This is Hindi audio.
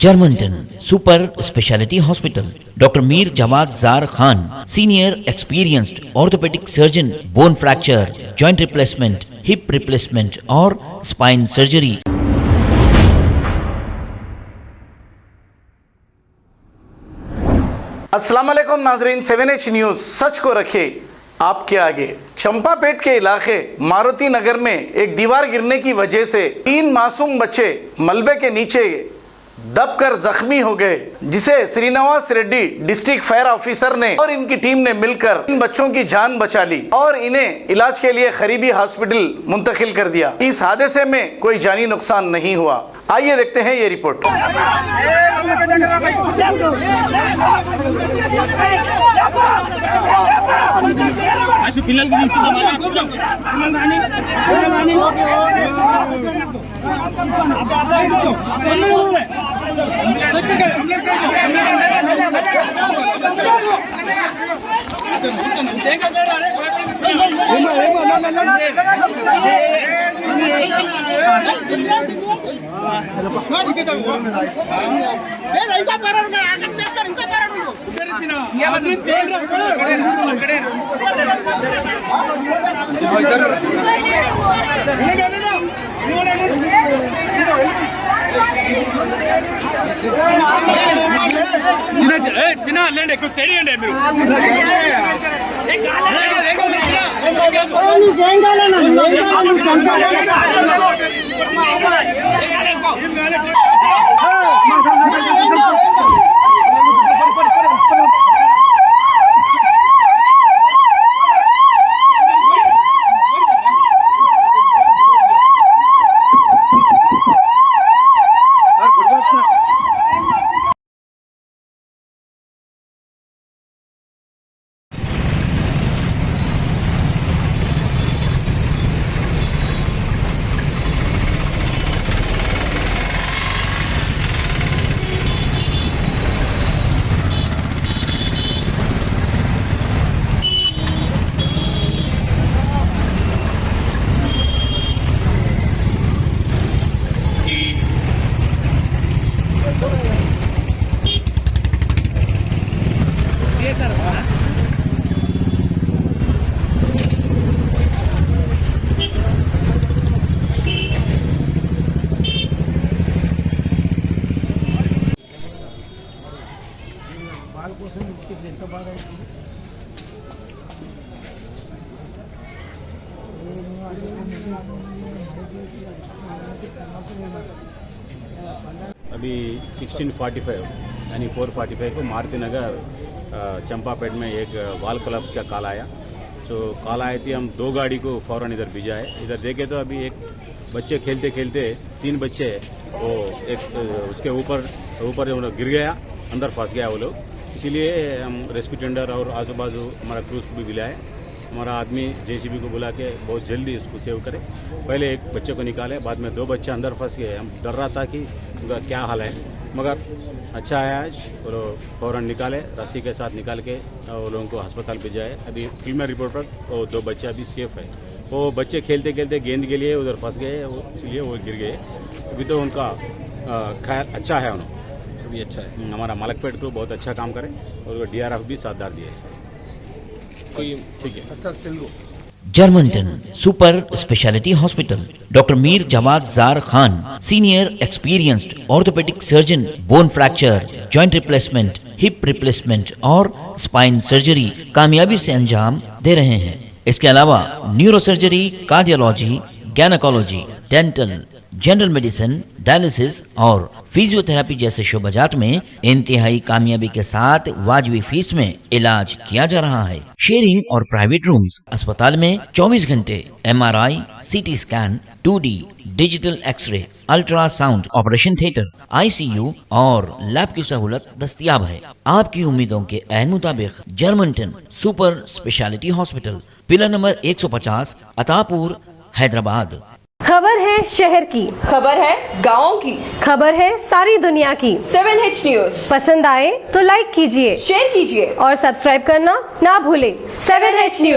Germanton super speciality hospital, doctor Mir Jawad Zar Khan, senior experienced orthopaedic surgeon, bone fracture, joint replacement, hip replacement और स्पाइन सर्जरी। अस्सलाम वालेकुम नाजरीन, 7H न्यूज़ सच को रखे आपके आगे। चंपापेट के इलाके मारुति नगर में एक दीवार गिरने की वजह से 3 मासूम बच्चे मलबे के नीचे दबकर जख्मी हो गए, जिसे Srinivas Reddy district fire officer ने और इनकी टीम ने मिलकर इन बच्चों की जान बचा ली और इन्हें इलाज के लिए करीबी हॉस्पिटल मुंतकिल कर दिया। इस हादसे में कोई जानी नुकसान नहीं हुआ। आइए देखते हैं ये रिपोर्ट। अभी 16:45 यानी 4:45 को मारुति नगर चंपापेट में एक वाल कोलैप्स का कॉल आया। तो कॉल आई थी, हम 2 गाड़ी को फौरन इधर भेजा है। इधर देखे तो अभी एक बच्चे खेलते खेलते 3 बच्चे वो एक उसके ऊपर गिर गया, अंदर फंस गया वो लोग। इसीलिए हम रेस्क्यू टेंडर और आजू बाजू हमारा क्रूज को भी बुलाए। हमारा आदमी JCB को बुला के बहुत जल्दी उसको सेव करे। पहले एक बच्चे को निकाले, बाद में 2 बच्चे अंदर फंस गए। हम डर रहा था कि उनका क्या हाल है, मगर अच्छा है आज। वो फौरन निकाले, रस्सी के साथ निकाल के वो लोगों को अस्पताल भेजा है। अभी प्रीलिमिनरी रिपोर्ट पर वो 2 बच्चे अभी सेफ है। वो बच्चे खेलते खेलते गेंद के लिए उधर फंस गए, इसलिए वो गिर गए। अभी तो उनका खैर अच्छा है, उन्होंने अभी अच्छा है। हमारा मलकपेट को बहुत अच्छा काम करे और DRF भी साथ दिए। ठीक है। Germanton super speciality hospital, doctor Mir Jawad Zar Khan, senior experienced orthopaedic surgeon, bone fracture, joint replacement, hip replacement और स्पाइन सर्जरी कामयाबी से अंजाम दे रहे हैं। इसके अलावा neuro surgery, cardiology, gynaecology, dental, general medicine, dialysis और फिजियोथेरेपी जैसे शोबाजात में इंतहाई कामयाबी के साथ वाजिबी फीस में इलाज किया जा रहा है। शेयरिंग और प्राइवेट रूम्स, अस्पताल में 24 घंटे MRI, CT scan, 2D digital xray, ultrasound, operation theatre, ICU और लैब की सहूलत दस्तयाब है। आपकी उम्मीदों के ऐन मुताबिक Germanton super speciality hospital, pillar number 150, Attapur, Hyderabad. खबर है शहर की, खबर है गाँव की, खबर है सारी दुनिया की। 7H न्यूज़ पसंद आए तो लाइक कीजिए, शेयर कीजिए और सब्सक्राइब करना ना भूलें। 7H news.